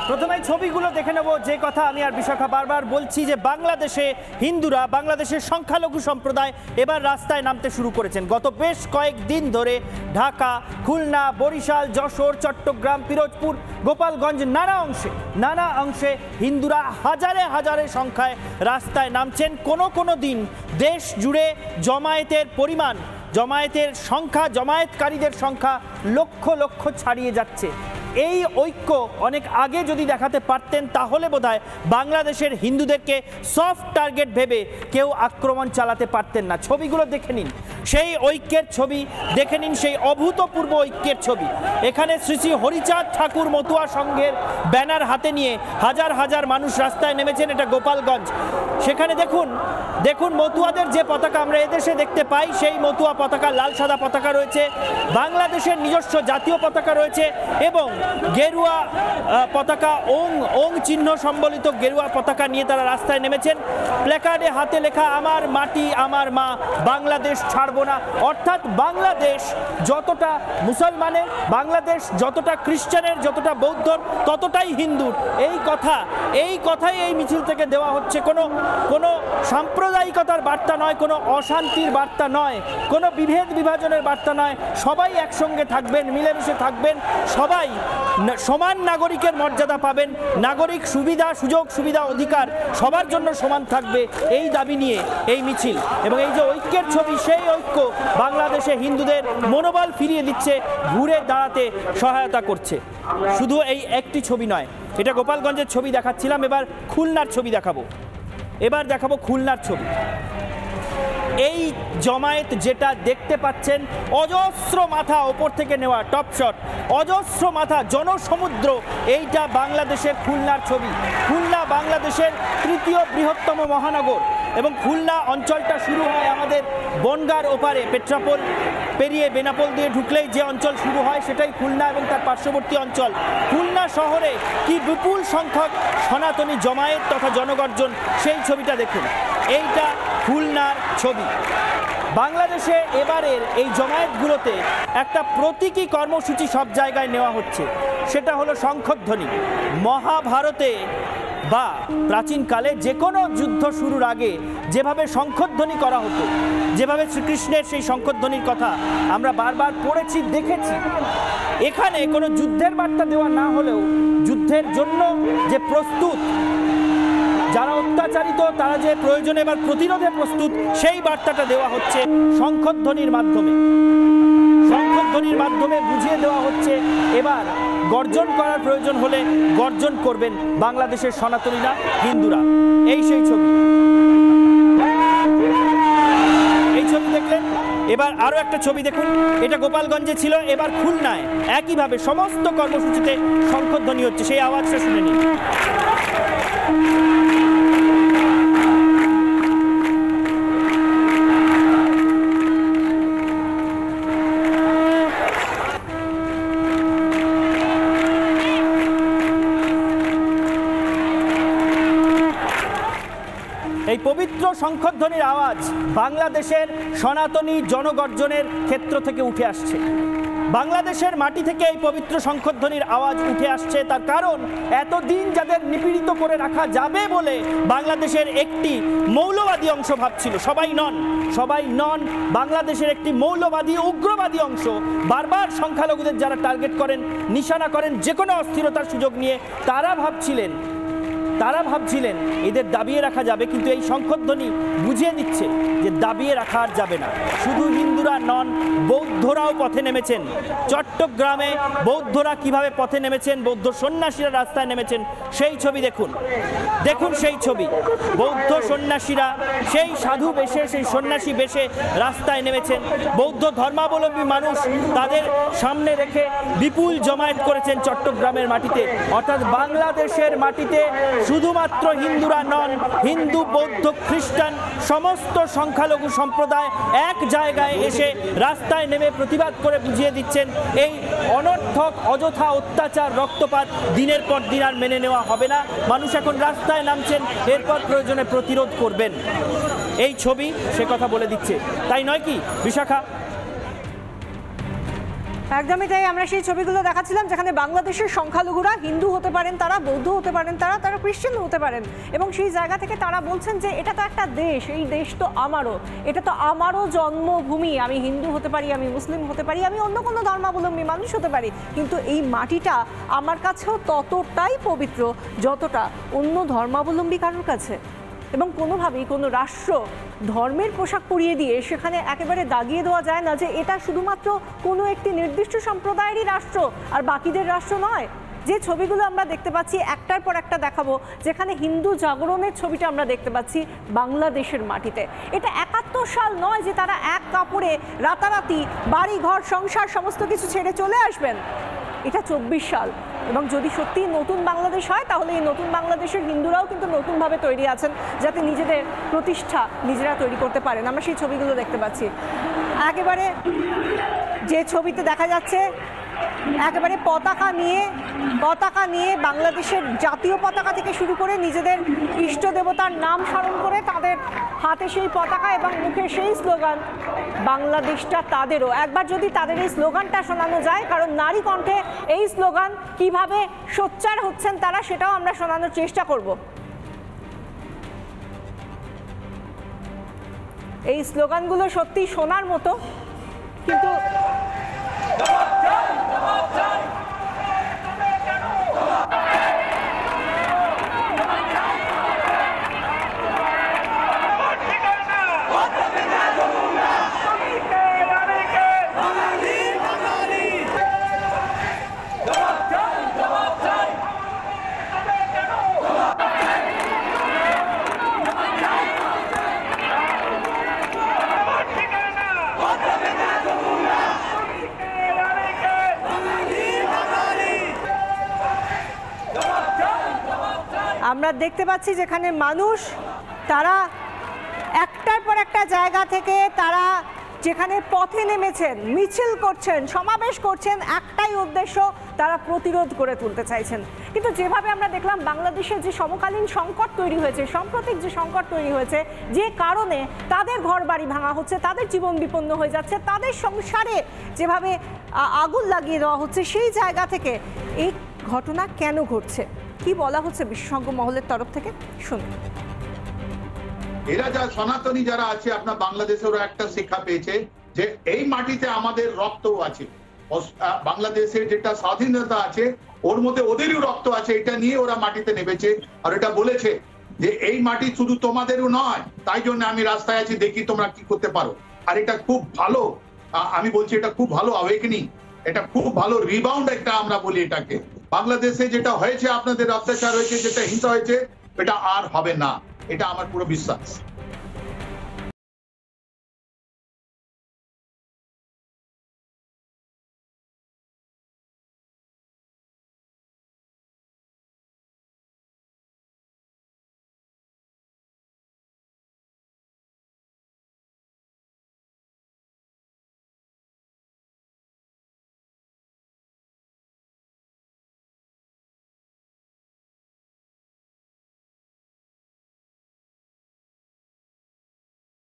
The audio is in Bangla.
প্রথমে ছবিগুলো দেখে নেব। যে কথা আমি আর বিশাখা বারবার বলছি যে বাংলাদেশে হিন্দুরা, বাংলাদেশের সংখ্যালঘু সম্প্রদায় এবার রাস্তায় নামতে শুরু করেছেন। গত বেশ কয়েকদিন ধরে ঢাকা, খুলনা, বরিশাল, যশোর, চট্টগ্রাম, পিরোজপুর, গোপালগঞ্জ নানা অংশে হিন্দুরা হাজারে হাজারে সংখ্যায় রাস্তায় নামছেন। কোনো দিন দেশ জুড়ে জমায়েতের পরিমাণ, জমায়েতের সংখ্যা, জমায়েতকারীদের সংখ্যা লক্ষ লক্ষ ছাড়িয়ে যাচ্ছে। এই ঐক্য অনেক আগে যদি দেখাতে পারতেন তাহলে বোধহয় বাংলাদেশের হিন্দুদেরকে সফট টার্গেট ভেবে কেউ আক্রমণ চালাতে পারতেন না। ছবিগুলো দেখে নিন, সেই ঐক্যের ছবি দেখে নিন, সেই অভূতপূর্ব ঐক্যের ছবি। এখানে শ্রী শ্রী হরিচাঁদ ঠাকুর মতুয়া সংঘের ব্যানার হাতে নিয়ে হাজার হাজার মানুষ রাস্তায় নেমেছেন। এটা গোপালগঞ্জ। সেখানে দেখুন মতুয়াদের যে পতাকা আমরা এদেশে দেখতে পাই, সেই মতুয়া পতাকা, লাল সাদা পতাকা রয়েছে, বাংলাদেশের নিজস্ব জাতীয় পতাকা রয়েছে এবং গেরুয়া পতাকা, ওং চিহ্ন সম্বলিত গেরুয়া পতাকা নিয়ে তারা রাস্তায় নেমেছেন। প্ল্যাকার্ডে হাতে লেখা আমার মাটি আমার মা, বাংলাদেশ ছাড়বো না। অর্থাৎ বাংলাদেশ যতটা মুসলমানের, বাংলাদেশ যতটা খ্রিস্টানের, যতটা বৌদ্ধর, ততটাই হিন্দুর। এই কথাই এই মিছিল থেকে দেওয়া হচ্ছে। কোনো সাম্প্রদায়িকতার বার্তা নয়, কোনো অশান্তির বার্তা নয়, কোনো বিভেদ বিভাজনের বার্তা নয়। সবাই একসঙ্গে থাকবেন, মিলেমিশে থাকবেন, সবাই সমান নাগরিকের মর্যাদা পাবেন, নাগরিক সুযোগ সুবিধা অধিকার সবার জন্য সমান থাকবে, এই দাবি নিয়ে এই মিছিল। এবং এই যে ঐক্যের ছবি, সেই ঐক্য বাংলাদেশে হিন্দুদের মনোবল ফিরিয়ে দিচ্ছে, ঘুরে দাঁড়াতে সহায়তা করছে। শুধু এই একটি ছবি নয়, এটা গোপালগঞ্জের ছবি দেখাচ্ছিলাম, এবার খুলনার ছবি দেখাবো। খুলনার ছবি। এই জমায়েত যেটা দেখতে পাচ্ছেন, অজস্র মাথা ওপর থেকে নেওয়া টপ শট, অজস্র মাথা, জনসমুদ্র, এইটা বাংলাদেশের খুলনার ছবি। খুলনা বাংলাদেশের তৃতীয় বৃহত্তম মহানগর এবং খুলনা অঞ্চলটা শুরু হয় আমাদের বনগাঁর ওপারে, পেট্রাপোল পেরিয়ে বেনাপোল দিয়ে ঢুকলেই যে অঞ্চল শুরু হয় সেটাই খুলনা এবং তার পার্শ্ববর্তী অঞ্চল। খুলনা শহরে কি বিপুল সংখ্যক সনাতনী জমায়েত তথা জনগর্জন, সেই ছবিটা দেখুন। এইটা খুলনার ছবি। বাংলাদেশে এবারের এই জমায়েতগুলোতে একটা প্রতীকী কর্মসূচি সব জায়গায় নেওয়া হচ্ছে, সেটা হলো শঙ্খধ্বনি। মহাভারতে বা প্রাচীনকালে যে কোনো যুদ্ধ শুরুর আগে যেভাবে শঙ্খধ্বনি করা হতো, যেভাবে শ্রীকৃষ্ণের সেই শঙ্খধ্বনির কথা আমরা বারবার পড়েছি, দেখেছি, এখানে কোনো যুদ্ধের বার্তা দেওয়া না হলেও যুদ্ধের জন্য যে প্রস্তুত, যারা অত্যাচারিত তারা যে প্রয়োজনে এবার প্রতিরোধে প্রস্তুত, সেই বার্তাটা দেওয়া হচ্ছে শঙ্খধ্বনির মাধ্যমে। শঙ্খধ্বনির মাধ্যমে বুঝিয়ে দেওয়া হচ্ছে এবার গর্জন করার প্রয়োজন হলে গর্জন করবেন বাংলাদেশের সনাতনীরা, হিন্দুরা। এই সেই ছবি। এই ছবি দেখলেন। এবার আরো একটা ছবি দেখুন, এটা গোপালগঞ্জে ছিল, এবার খুলনায় একইভাবে সমস্ত কর্মসূচিতে শঙ্খধ্বনি হচ্ছে। সেই আওয়াজটা শুনে নিন। এই পবিত্র শঙ্খধ্বনির আওয়াজ বাংলাদেশের সনাতনী জনগর্জনের ক্ষেত্র থেকে উঠে আসছে। বাংলাদেশের মাটি থেকে এই পবিত্র শঙ্খধ্বনির আওয়াজ উঠে আসছে। তার কারণ, এতদিন যাদের নিপীড়িত করে রাখা যাবে বলে বাংলাদেশের একটি মৌলবাদী অংশ ভাবছিল, সবাই নন, বাংলাদেশের একটি মৌলবাদী উগ্রবাদী অংশ বারবার সংখ্যালঘুদের যারা টার্গেট করেন, নিশানা করেন যে কোনো অস্থিরতার সুযোগ নিয়ে, তারা ভাবছিলেন এদের দাবিয়ে রাখা যাবে। কিন্তু এই শঙ্খধ্বনি বুঝিয়ে দিচ্ছে যে দাবিয়ে রাখা আর যাবে না। শুধু হিন্দুরা নন, বৌদ্ধরাও পথে নেমেছেন। চট্টগ্রামে বৌদ্ধরা কিভাবে পথে নেমেছেন, বৌদ্ধ সন্ন্যাসীরা রাস্তায় নেমেছেন, সেই ছবি দেখুন। সেই ছবি, বৌদ্ধ সন্ন্যাসীরা সেই সাধু বেশে, সেই সন্ন্যাসী বেশে রাস্তায় নেমেছেন। বৌদ্ধ ধর্মাবলম্বী মানুষ তাদের সামনে রেখে বিপুল জমায়েত করেছেন চট্টগ্রামের মাটিতে। অর্থাৎ বাংলাদেশের মাটিতে শুধুমাত্র হিন্দুরা নন, হিন্দু, বৌদ্ধ, খ্রিস্টান সমস্ত সংখ্যালঘু সম্প্রদায় এক জায়গায় এসে রাস্তায় নেমে প্রতিবাদ করে বুঝিয়ে দিচ্ছেন এই অনর্থক অযথা অত্যাচার, রক্তপাত দিনের পর দিন আর মেনে নেওয়া হবে না। মানুষ এখন রাস্তায় নামছেন, এরপর প্রয়োজনে প্রতিরোধ করবেন। এই ছবি সে কথা বলে দিচ্ছে, তাই নয় কি বিশাখা? একদমই তাই। আমরা সেই ছবিগুলো দেখাচ্ছিলাম যেখানে বাংলাদেশের সংখ্যালঘুরা হিন্দু হতে পারেন, তারা বৌদ্ধ হতে পারেন, তারা খ্রিস্টান হতে পারেন, এবং সেই জায়গা থেকে তারা বলছেন যে এটা তো একটা দেশ, এই দেশ তো আমারও, এটা তো আমারও জন্মভূমি, আমি হিন্দু হতে পারি, আমি মুসলিম হতে পারি, আমি অন্য কোনো ধর্মাবলম্বী মানুষ হতে পারি, কিন্তু এই মাটিটা আমার কাছেও ততটাই পবিত্র যতটা অন্য ধর্মাবলম্বী কারোর কাছে। এবং কোনোভাবেই কোনো রাষ্ট্র ধর্মের পোশাক পরিয়ে দিয়ে সেখানে একেবারে দাগিয়ে দেওয়া যায় না যে এটা শুধুমাত্র কোনো একটি নির্দিষ্ট সম্প্রদায়েরই রাষ্ট্র আর বাকিদের রাষ্ট্র নয়। যে ছবিগুলো আমরা দেখতে পাচ্ছি একটার পর একটা দেখাবো, যেখানে হিন্দু জাগরণের ছবিটা আমরা দেখতে পাচ্ছি বাংলাদেশের মাটিতে। এটা ৭১ সাল নয় যে তারা এক কাপড়ে রাতারাতি বাড়ি ঘর সংসার সমস্ত কিছু ছেড়ে চলে আসবেন। এটা ২৪ সাল, এবং যদি সত্যি নতুন বাংলাদেশ হয় তাহলে এই নতুন বাংলাদেশের হিন্দুরাও কিন্তু নতুনভাবে তৈরি আছেন যাতে নিজেদের প্রতিষ্ঠা নিজেরা তৈরি করতে পারেন। আমরা সেই ছবিগুলো দেখতে পাচ্ছি। একেবারে যে ছবিতে দেখা যাচ্ছে একেবারে পতাকা নিয়ে বাংলাদেশের জাতীয় পতাকা থেকে শুরু করে নিজেদের ইষ্ট দেবতার নাম স্মরণ করে তাদের হাতে সেই পতাকা এবং মুখে সেই স্লোগান, বাংলাদেশটা তাদেরও। একবার যদি তাদের এই স্লোগানটা শোনানো যায়, কারণ নারী কণ্ঠে এই স্লোগান কিভাবে সোচ্চার হচ্ছেন তারা, সেটাও আমরা শোনানোর চেষ্টা করব। এই স্লোগানগুলো সত্যি শোনার মতো, কিন্তু আমরা দেখতে পাচ্ছি যেখানে মানুষ তারা একটার পর একটা জায়গা থেকে তারা যেখানে পথে নেমেছেন, মিছিল করছেন, সমাবেশ করছেন, একটাই উদ্দেশ্য, তারা প্রতিরোধ করে তুলতে চাইছেন। কিন্তু যেভাবে আমরা দেখলাম বাংলাদেশে যে সমকালীন সংকট তৈরি হয়েছে, সাম্প্রতিক যে সংকট তৈরি হয়েছে, যে কারণে তাদের ঘর বাড়ি ভাঙা হচ্ছে, তাদের জীবন বিপন্ন হয়ে যাচ্ছে, তাদের সংসারে যেভাবে আগুন লাগিয়ে দেওয়া হচ্ছে, সেই জায়গা থেকে এই ঘটনা কেন ঘটছে, কি বলা হচ্ছে বিশেষজ্ঞ মহলের তরফ থেকে, শুনুন। এরা যা সনাতনী যারা আছে আপনার বাংলাদেশে, ওরা একটা শিক্ষা পেয়েছে যে এই মাটিতে আমাদের রক্তও আছে, বাংলাদেশের যেটা স্বাধীনতা আছে ওর মধ্যে ওদেরও রক্ত আছে, এটা নিয়ে ওরা মাটিতে নেমেছে। আর এটা বলেছে যে এই মাটি শুধু তোমাদেরও নয়, তাই জন্য আমি রাস্তায় আছি, দেখি তোমরা কি করতে পারো। আর এটা খুব ভালো, আমি বলছি এটা খুব ভালো অ্যাওয়েকেনিং, এটা খুব ভালো রিবাউন্ড একটা আমরা বলি এটাকে। বাংলাদেশে যেটা হয়েছে, আপনাদের অত্যাচার হয়েছে, যেটা হিংসা হয়েছে, এটা আর হবে না, এটা আমার পুরো বিশ্বাস।